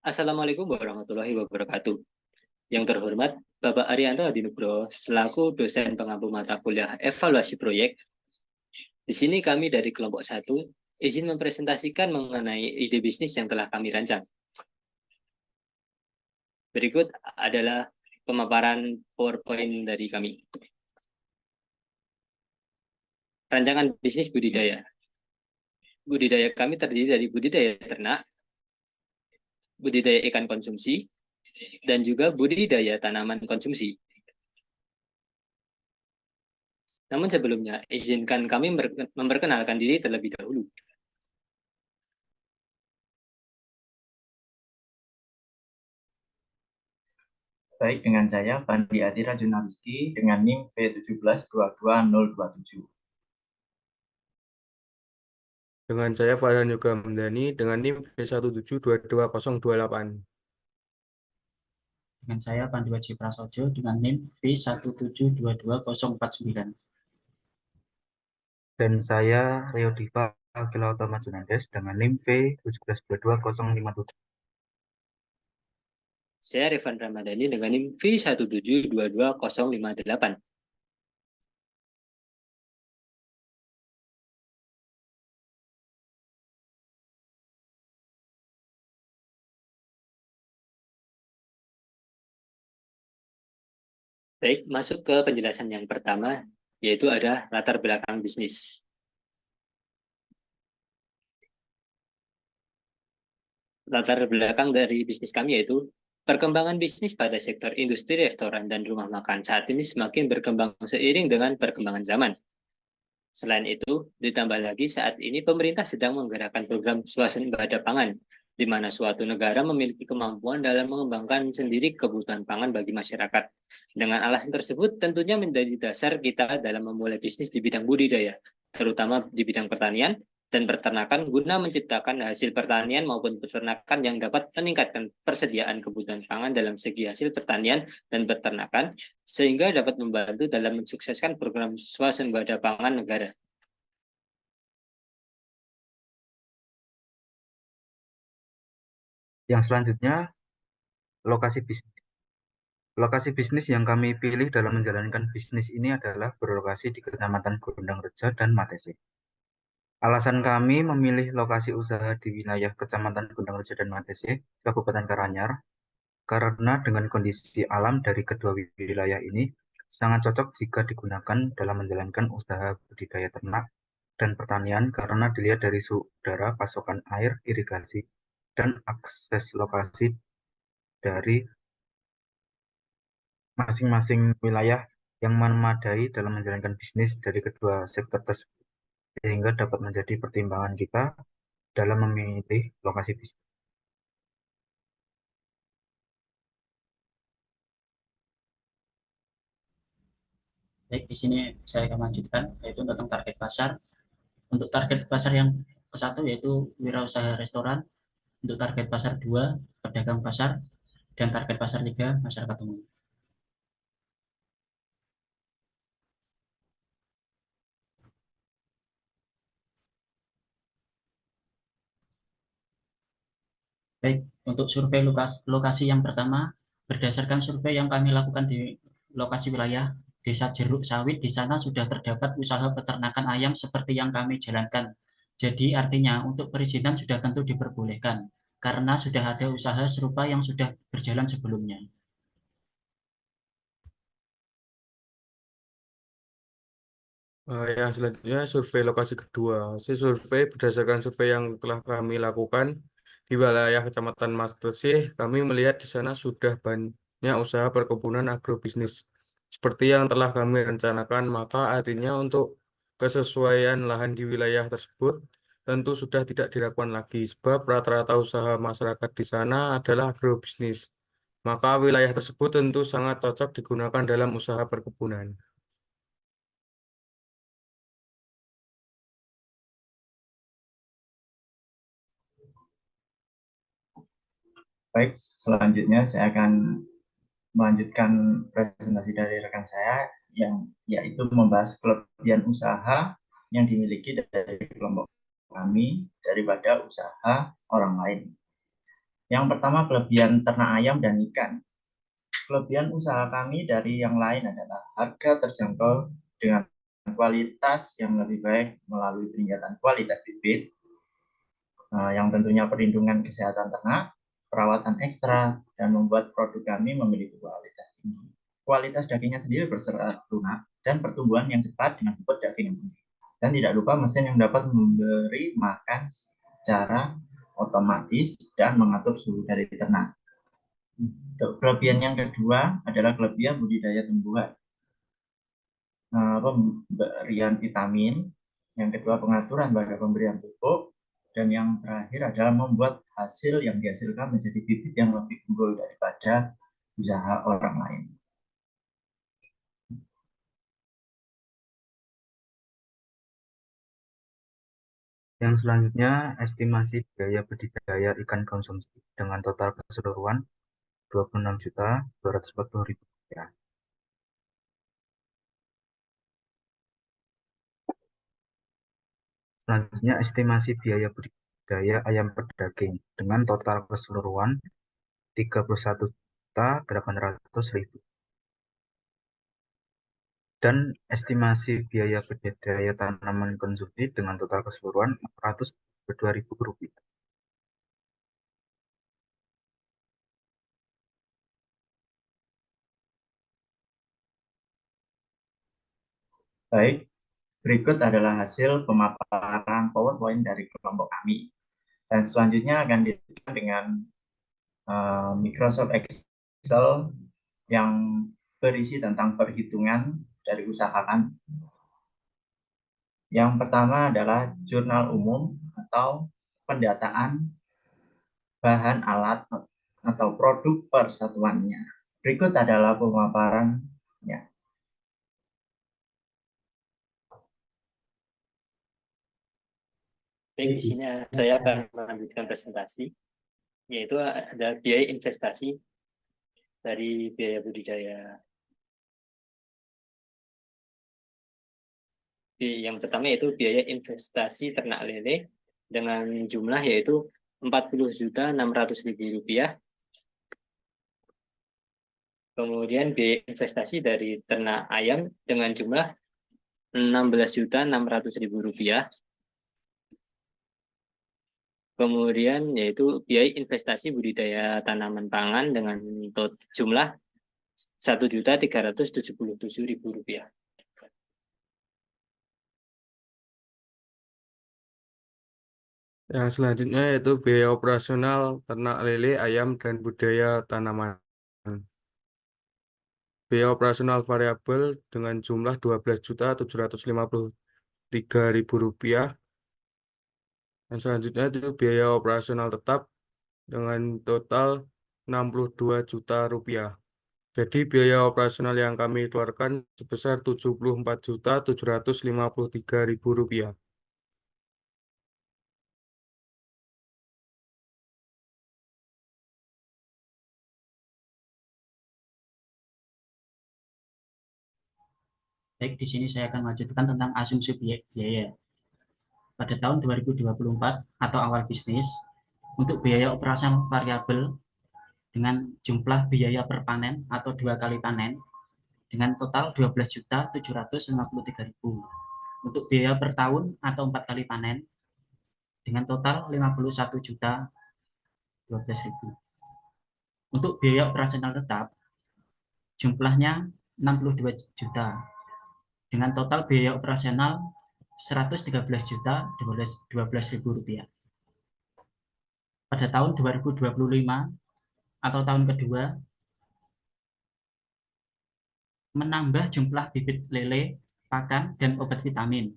Assalamualaikum warahmatullahi wabarakatuh. Yang terhormat, Bapak Arianto Adinugro, selaku dosen pengampu mata kuliah evaluasi proyek. Di sini kami dari kelompok 1 izin mempresentasikan mengenai ide bisnis yang telah kami rancang. Berikut adalah pemaparan PowerPoint dari kami. Rancangan bisnis budidaya. Budidaya kami terdiri dari budidaya ternak, budidaya ikan konsumsi, dan juga budidaya tanaman konsumsi. Namun sebelumnya, izinkan kami memperkenalkan diri terlebih dahulu. Baik, dengan saya Fandi Atira Junariski dengan NIM V1722027. Dengan saya Farhan Yoga Hamdani dengan NIM V1722028. Dengan saya Pandu Waji Prasojo dengan NIM V1722049. Dan saya Rio Diva Kilauta Junandes dengan NIM V1722057. Saya Rifan Ramadhani dengan NIM V1722058. Baik, masuk ke penjelasan yang pertama, yaitu ada latar belakang bisnis. Latar belakang dari bisnis kami yaitu perkembangan bisnis pada sektor industri restoran dan rumah makan saat ini semakin berkembang seiring dengan perkembangan zaman. Selain itu, ditambah lagi saat ini pemerintah sedang menggerakkan program swasembada pangan, di mana suatu negara memiliki kemampuan dalam mengembangkan sendiri kebutuhan pangan bagi masyarakat. Dengan alasan tersebut, tentunya menjadi dasar kita dalam memulai bisnis di bidang budidaya, terutama di bidang pertanian dan peternakan guna menciptakan hasil pertanian maupun peternakan yang dapat meningkatkan persediaan kebutuhan pangan dalam segi hasil pertanian dan peternakan, sehingga dapat membantu dalam mensukseskan program swasembada pangan negara. Yang selanjutnya, lokasi bisnis. Lokasi bisnis yang kami pilih dalam menjalankan bisnis ini adalah berlokasi di Kecamatan Gondang Reja dan Matese. Alasan kami memilih lokasi usaha di wilayah Kecamatan Gondang Reja dan Matese, Kabupaten Karanganyar, karena dengan kondisi alam dari kedua wilayah ini sangat cocok jika digunakan dalam menjalankan usaha budidaya ternak dan pertanian karena dilihat dari suhu udara, pasokan air, irigasi, dan akses lokasi dari masing-masing wilayah yang memadai dalam menjalankan bisnis dari kedua sektor tersebut, sehingga dapat menjadi pertimbangan kita dalam memilih lokasi bisnis. Baik, di sini saya akan lanjutkan yaitu tentang target pasar. Untuk target pasar yang ke-1 yaitu wirausaha restoran, untuk target pasar 2 pedagang pasar, dan target pasar 3 masyarakat umum. Baik, untuk survei lokasi yang pertama, berdasarkan survei yang kami lakukan di lokasi wilayah Desa Jeruk Sawit, di sana sudah terdapat usaha peternakan ayam seperti yang kami jalankan. Jadi artinya untuk perizinan sudah tentu diperbolehkan, karena sudah ada usaha serupa yang sudah berjalan sebelumnya. Yang selanjutnya survei lokasi kedua. Survei berdasarkan survei yang telah kami lakukan di wilayah Kecamatan Matese, kami melihat di sana sudah banyak usaha perkebunan agrobisnis seperti yang telah kami rencanakan, maka artinya untuk kesesuaian lahan di wilayah tersebut tentu sudah tidak dilakukan lagi sebab rata-rata usaha masyarakat di sana adalah agrobisnis. Maka wilayah tersebut tentu sangat cocok digunakan dalam usaha perkebunan. Baik, selanjutnya saya akan melanjutkan presentasi dari rekan saya yang yaitu membahas kelebihan usaha yang dimiliki dari kelompok kami daripada usaha orang lain. Yang pertama, kelebihan ternak ayam dan ikan. Kelebihan usaha kami dari yang lain adalah harga terjangkau dengan kualitas yang lebih baik melalui peningkatan kualitas bibit, yang tentunya perlindungan kesehatan ternak, perawatan ekstra, dan membuat produk kami memiliki kualitas tinggi. Kualitas dagingnya sendiri berserat lunak dan pertumbuhan yang cepat dengan bobot daging yang tinggi. Dan tidak lupa mesin yang dapat memberi makan secara otomatis dan mengatur suhu dari ternak. Kelebihan yang kedua adalah kelebihan budidaya tumbuhan. Pemberian vitamin, yang kedua pengaturan pada pemberian pupuk, dan yang terakhir adalah membuat hasil yang dihasilkan menjadi bibit yang lebih unggul daripada usaha orang lain. Yang selanjutnya, estimasi biaya budidaya ikan konsumsi dengan total keseluruhan Rp26.240.000. Selanjutnya, estimasi biaya budidaya ayam pedaging dengan total keseluruhan Rp31.800.000. Dan estimasi biaya budidaya tanaman konsumsi dengan total keseluruhan Rp402.000. Baik, berikut adalah hasil pemaparan PowerPoint dari kelompok kami. Dan selanjutnya akan dilanjutkan dengan Microsoft Excel yang berisi tentang perhitungan dari usaha kami. Yang pertama adalah jurnal umum atau pendataan bahan alat atau produk persatuannya. Berikut adalah pemaparannya. Baik, di sini saya akan melanjutkan presentasi, yaitu ada biaya investasi dari biaya budidaya. Yang pertama yaitu biaya investasi ternak lele dengan jumlah yaitu Rp40.600.000. Kemudian biaya investasi dari ternak ayam dengan jumlah Rp16.600.000. Kemudian yaitu biaya investasi budidaya tanaman pangan dengan jumlah Rp1.377.000. Yang selanjutnya yaitu biaya operasional ternak lele, ayam, dan budidaya tanaman. Biaya operasional variabel dengan jumlah Rp12.753.000. Yang selanjutnya itu biaya operasional tetap dengan total Rp62 juta. Jadi biaya operasional yang kami keluarkan sebesar Rp74.753.000. Baik, di sini saya akan melanjutkan tentang asumsi biaya. Pada tahun 2024 atau awal bisnis, untuk biaya operasional variabel dengan jumlah biaya per panen atau 2 kali panen dengan total Rp12.753.000. Untuk biaya per tahun atau 4 kali panen dengan total Rp51.012.000. Untuk biaya operasional tetap jumlahnya 62 juta dengan total biaya operasional Rp113.012.000. Pada tahun 2025 atau tahun kedua, menambah jumlah bibit lele, pakan, dan obat vitamin.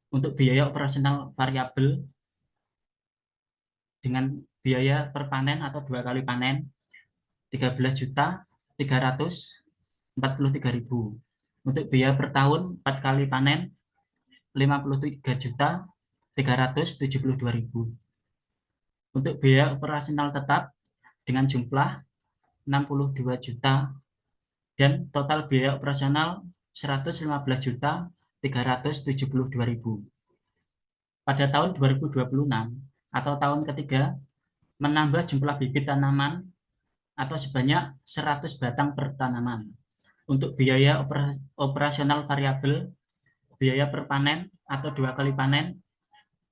Untuk biaya operasional variabel dengan biaya per panen atau 2 kali panen Rp13.343.000. Untuk biaya per tahun 4 kali panen Rp53.372.000. Untuk biaya operasional tetap dengan jumlah 62 juta dan total biaya operasional Rp115.372.000. Pada tahun 2026 atau tahun ketiga, menambah jumlah bibit tanaman atau sebanyak 100 batang per tanaman. Untuk biaya operasional variabel, biaya per panen atau 2 kali panen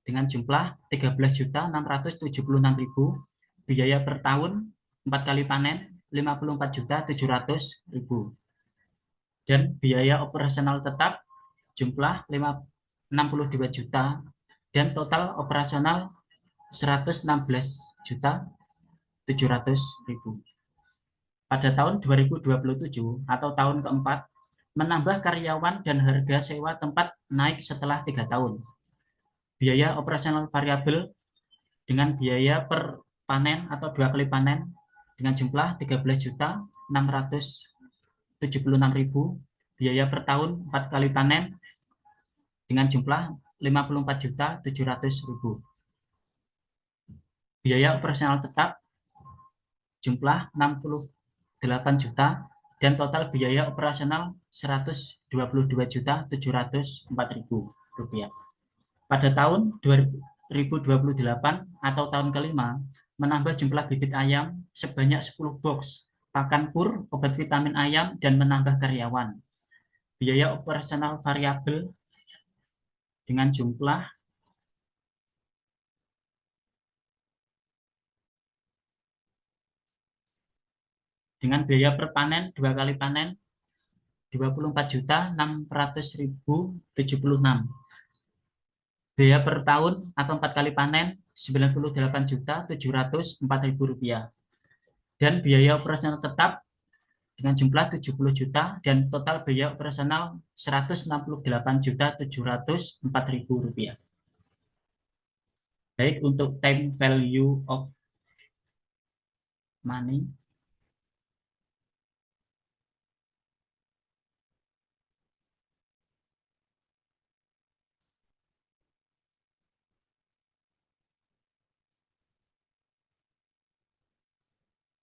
dengan jumlah 13.676.000, biaya per tahun 4 kali panen 54.700.000, dan biaya operasional tetap jumlah 62 juta dan total operasional 116.700.000. Pada tahun 2027 atau tahun keempat, menambah karyawan dan harga sewa tempat naik setelah 3 tahun. Biaya operasional variabel dengan biaya per panen atau 2 kali panen dengan jumlah 13.676.000, biaya per tahun 4 kali panen dengan jumlah 54.700.000. Biaya operasional tetap jumlah 68 juta dan total biaya operasional 122.704.000 rupiah. Pada tahun 2028 atau tahun kelima, menambah jumlah bibit ayam sebanyak 10 box, pakan kur, obat vitamin ayam, dan menambah karyawan. Biaya operasional variabel dengan jumlah dengan biaya per panen 2 kali panen 24.600.076, biaya per tahun atau 4 kali panen 98.704.000 rupiah, dan biaya operasional tetap dengan jumlah 70 juta dan total biaya operasional 168.704.000 rupiah. Baik, untuk time value of money,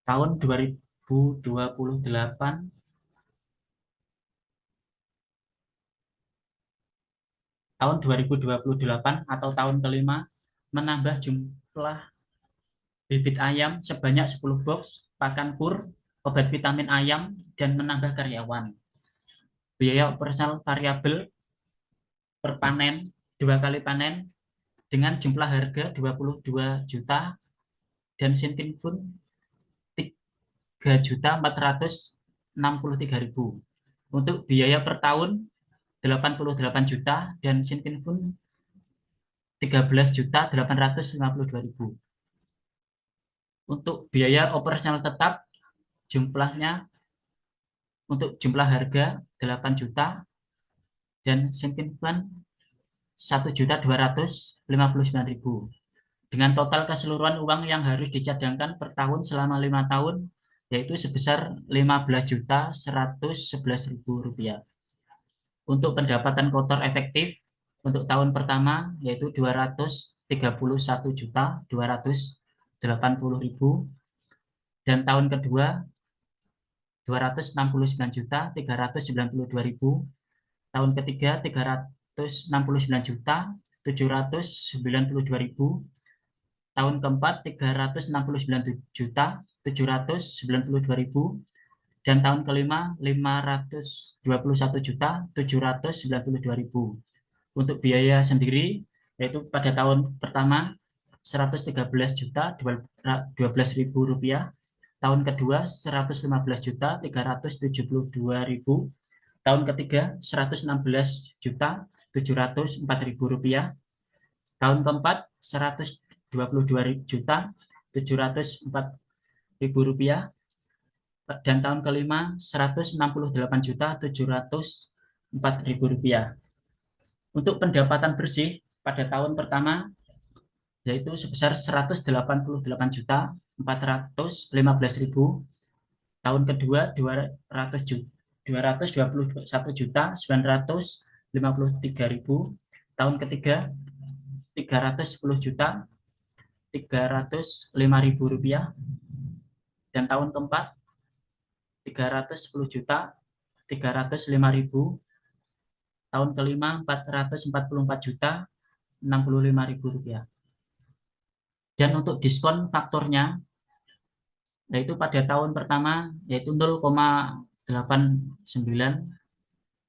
tahun 2028 atau tahun kelima, menambah jumlah bibit ayam sebanyak 10 box, pakan kur, obat vitamin ayam, dan menambah karyawan. Biaya operasional variabel per panen 2 kali panen dengan jumlah harga 22 juta dan sintin pun 3.463.000. Untuk biaya per tahun 88 juta dan sintin pun 13.852.000. Untuk biaya operasional tetap jumlahnya untuk jumlah harga 8 juta dan sintin pun 1.259.000. Dengan total keseluruhan uang yang harus dicadangkan per tahun selama 5 tahun yaitu sebesar 15.111.000 rupiah. Untuk pendapatan kotor efektif untuk tahun pertama yaitu 231.280.000 dan tahun kedua 269.392.000, tahun ketiga 369.792.000, tahun keempat 369.792.000, dan tahun kelima 521.792.000. Untuk biaya sendiri yaitu pada tahun pertama 113.012.000 rupiah, tahun kedua 115.372.000, tahun ketiga 116.704.000 rupiah, tahun keempat 122.704.000 rupiah, dan tahun kelima 168.704.000 rupiah. Untuk pendapatan bersih pada tahun pertama yaitu sebesar 188.415.000, tahun kedua 221.953.000, tahun ketiga 310.305.000 rupiah, dan tahun keempat 310.305.000, tahun kelima 444.065.000 rupiah. Dan untuk diskon faktornya, yaitu pada tahun pertama yaitu 0,89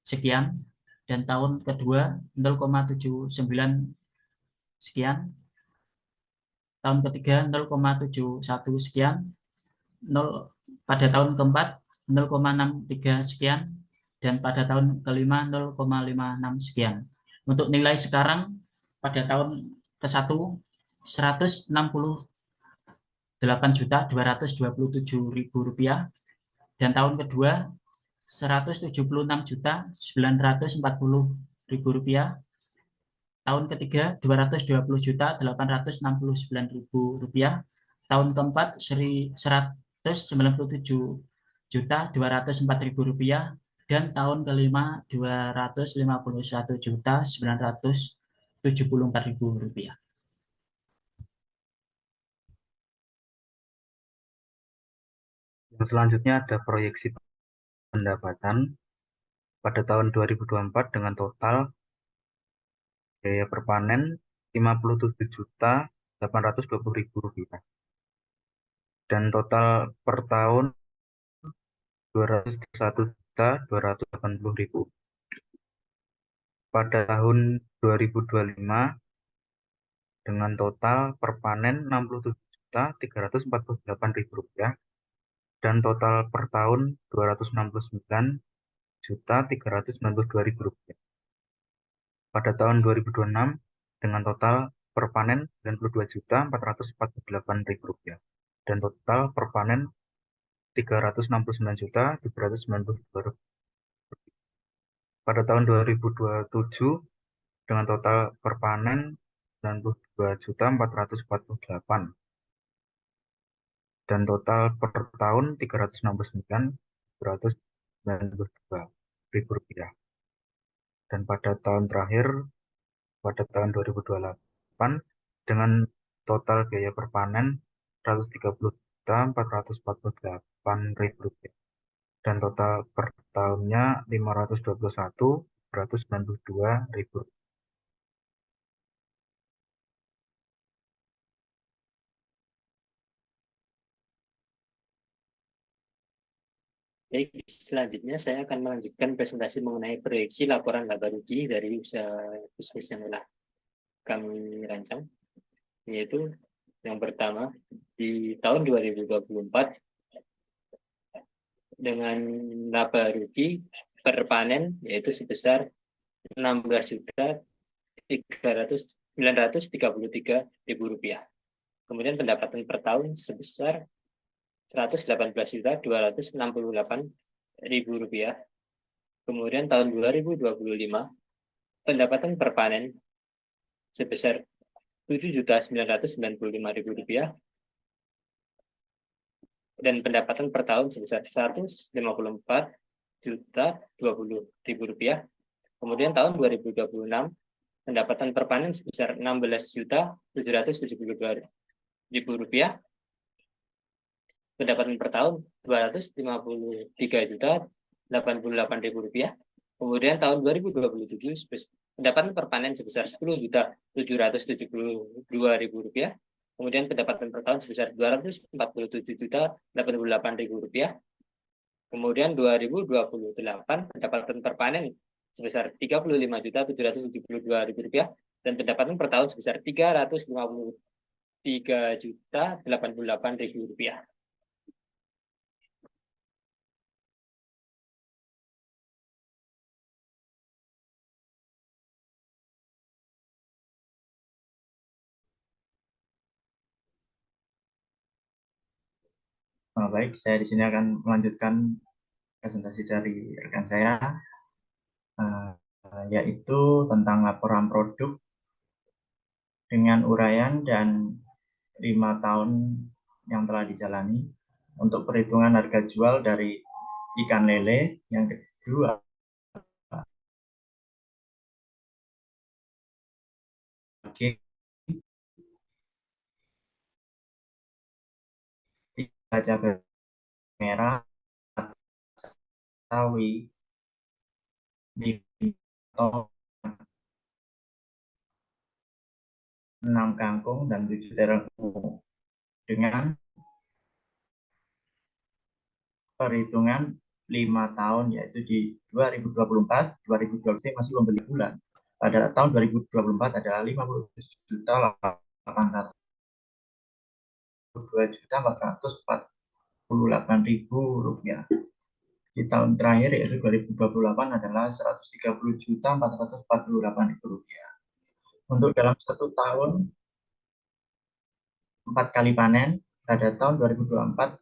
sekian, dan tahun kedua 0,79 sekian, tahun ketiga 0,71 sekian, 0 pada tahun keempat 0,63 sekian, dan pada tahun kelima 0,56 sekian. Untuk nilai sekarang pada tahun ke-1 168.227.000 rupiah, dan tahun kedua 176.940.000 rupiah, tahun ketiga 220.869.000 rupiah, tahun keempat 197.204.000 rupiah, dan tahun kelima 251.974.000 rupiah. Yang selanjutnya ada proyeksi pendapatan pada tahun 2024 dengan total biaya per panen 57.820.000 rupiah dan total per tahun 201.280.000. Pada tahun 2025 dengan total per panen 67.348.000 rupiah dan total per tahun 269.392.000 rupiah. Pada tahun 2026 dengan total per panen 92.448.000 rupiah dan total per panen 369.792 rupiah. Pada tahun 2027 dengan total per panen 92.448 dan total per tahun 369.192 rupiah. Dan pada tahun terakhir pada tahun 2028 dengan total biaya per panen 130.448.000 rupiah dan total per tahunnya 521.192.000 rupiah. Baik, selanjutnya saya akan melanjutkan presentasi mengenai proyeksi laporan laba rugi dari usaha bisnis yang telah kami rancang, yaitu yang pertama di tahun 2024 dengan laba rugi per panen yaitu sebesar 16.933.000 rupiah. Kemudian pendapatan per tahun sebesar 118.268.000 rupiah. Kemudian tahun 2025 pendapatan per panen sebesar 7.995.000 rupiah dan pendapatan per tahun sebesar 154.020.000 rupiah. Kemudian tahun 2026 pendapatan per panen sebesar 16.772.000 rupiah. Pendapatan per tahun 253.088.000 rupiah. Kemudian tahun 2027 pendapatan per panen sebesar 10.772.000 rupiah. Kemudian pendapatan per tahun sebesar 247.088.000 rupiah. Kemudian 2028 pendapatan per panen sebesar 35.772.000 rupiah dan pendapatan per tahun sebesar 353.088.000 rupiah. Baik, saya di sini akan melanjutkan presentasi dari rekan saya, yaitu tentang laporan produk dengan uraian dan 5 tahun yang telah dijalani untuk perhitungan harga jual dari ikan lele. Yang kedua, cabai merah, sawi, di 6 kangkung, dan 7 terong ungu. Dengan perhitungan 5 tahun, yaitu di 2024, 2025 masih membeli bulan. Pada tahun 2024 adalah 57.802.448.000 rupiah. Di tahun terakhir yaitu 2028 adalah 130.448.000 rupiah. Untuk dalam satu tahun 4 kali panen pada tahun 2024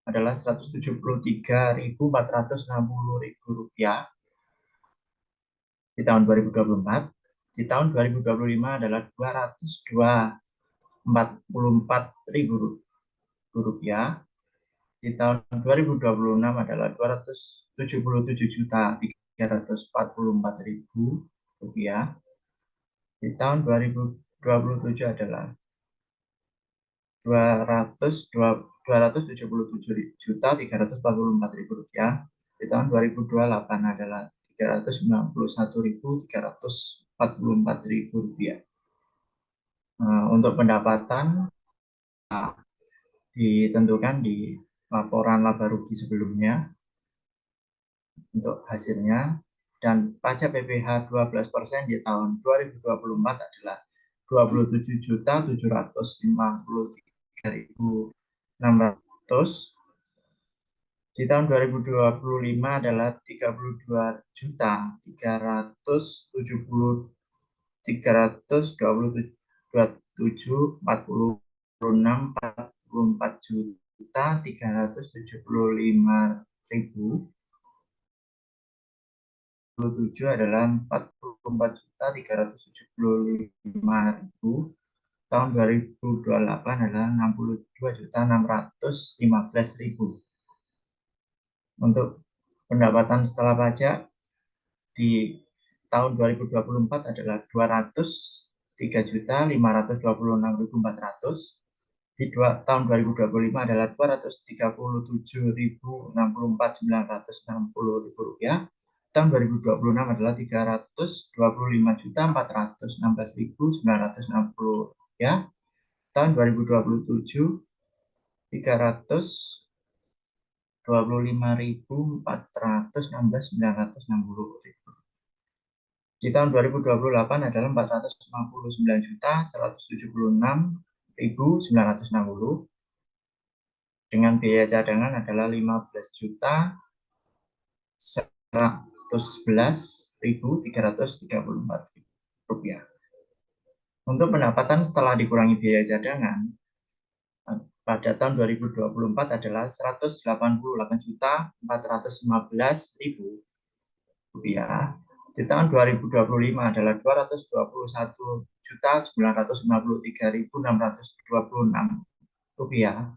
adalah 173.460.000 rupiah di tahun 2024. Di tahun 2025 adalah 244.000 rupiah. Di tahun 2026 adalah 277.344.000 rupiah. Di tahun 2027 adalah 277.344.000 rupiah. Di tahun 2028 adalah 391.344.000 rupiah. Untuk pendapatan ditentukan di laporan laba rugi sebelumnya untuk hasilnya, dan pajak PPh 12% di tahun 2024 adalah 27.753.600. Di tahun 2025 adalah 32.327.344.000. 27 adalah 44.375.000. Tahun 2028 adalah 62.615.000. Untuk pendapatan setelah pajak di tahun 2024 adalah 203.526.400. Di tahun 2025 adalah 237.064.960 rupiah. Tahun 2026 adalah 325.416.960 rupiah. Tahun 2027 325.416.960. Di tahun 2028 adalah 459.176.960. Dengan biaya cadangan adalah 15.111.334 rupiah. Untuk pendapatan setelah dikurangi biaya cadangan pada tahun 2024 adalah 188.415.000 rupiah. Di tahun 2025 adalah 221.953.626 rupiah.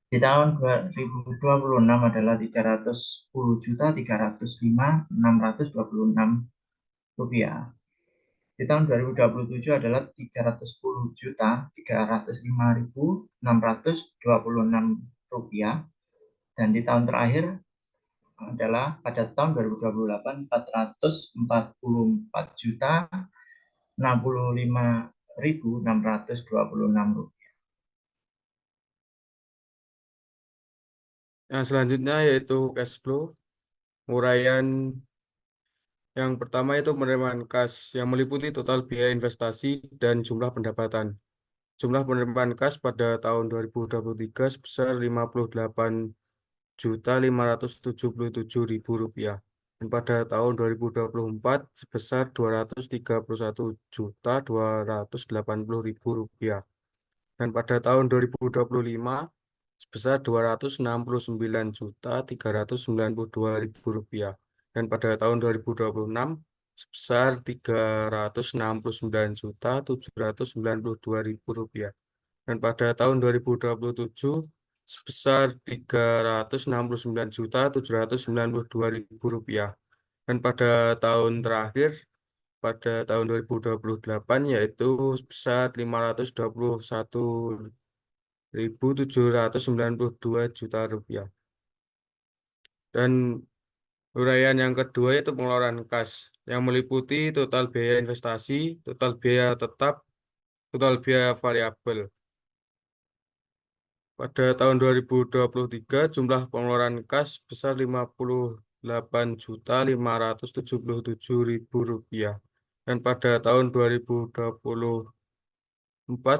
Di tahun 2026 adalah 310.305.626 rupiah. Di tahun 2027 adalah 310.305.626 rupiah. Dan di tahun terakhir adalah pada tahun 2028 444.065.626 rupiah. Yang selanjutnya yaitu cash flow. Uraian yang pertama itu penerimaan kas yang meliputi total biaya investasi dan jumlah pendapatan. Jumlah penerimaan kas pada tahun 2023 sebesar 58.577.000 rupiah. Dan pada tahun 2024 sebesar 231.280.000 rupiah. Dan pada tahun 2025 sebesar 269.392.000 rupiah. Dan pada tahun 2026 sebesar 369.792.000 rupiah. Dan pada tahun 2027 sebesar 369.792.000 rupiah. Dan pada tahun terakhir pada tahun 2028 yaitu sebesar 521.792 juta rupiah. Dan Uraian yang kedua itu pengeluaran kas yang meliputi total biaya investasi, total biaya tetap, total biaya variabel. Pada tahun 2023 jumlah pengeluaran kas besar Rp58.577.000 dan pada tahun 2024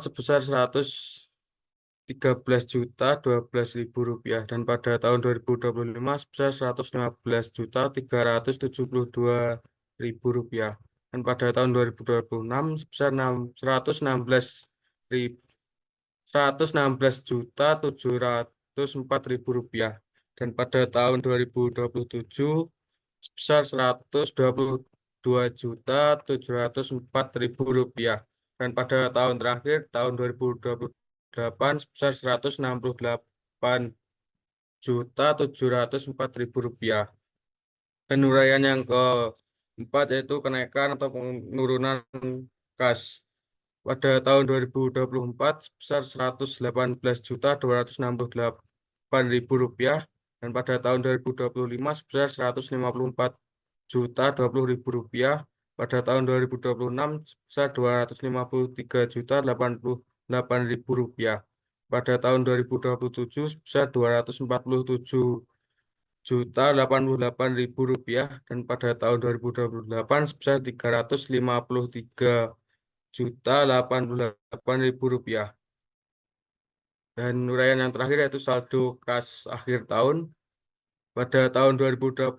sebesar Rp113.012.000 dan pada tahun 2025 sebesar Rp115.372.000 dan pada tahun 2026 sebesar Rp116.704.000 dan pada tahun 2027 sebesar Rp122.704.000 dan pada tahun terakhir tahun 2028 sebesar Rp168.704.000. Dan uraian yang keempat yaitu kenaikan atau penurunan kas. Pada tahun 2024 sebesar Rp118.268.000 dan pada tahun 2025 sebesar Rp154.020.000, pada tahun 2026 sebesar Rp253.088.000, pada tahun 2027 sebesar Rp247.088.000 dan pada tahun 2028 sebesar Rp353.088.000. Dan uraian yang terakhir yaitu saldo kas akhir tahun. Pada tahun 2024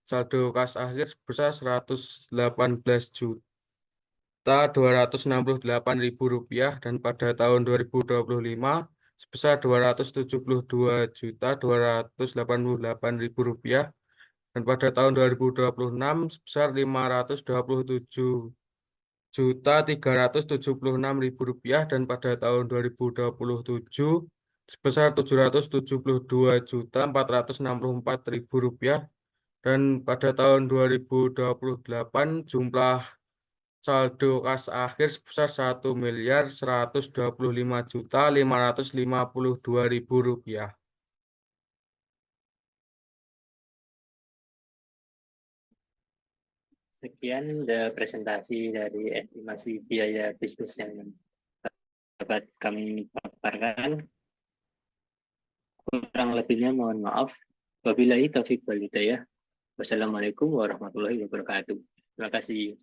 saldo kas akhir sebesar Rp118.268.000 dan pada tahun 2025 sebesar Rp272.288.000 dan pada tahun 2026 sebesar Rp520.376.000 dan pada tahun 2027 sebesar Rp772.464.000 dan pada tahun 2028 jumlah saldo kas akhir sebesar Rp1.125.552.000. Sekian presentasi dari estimasi biaya bisnis yang dapat kami paparkan. Kurang lebihnya mohon maaf. Wabillahi taufiq wal hidayah. Wassalamualaikum warahmatullahi wabarakatuh. Terima kasih.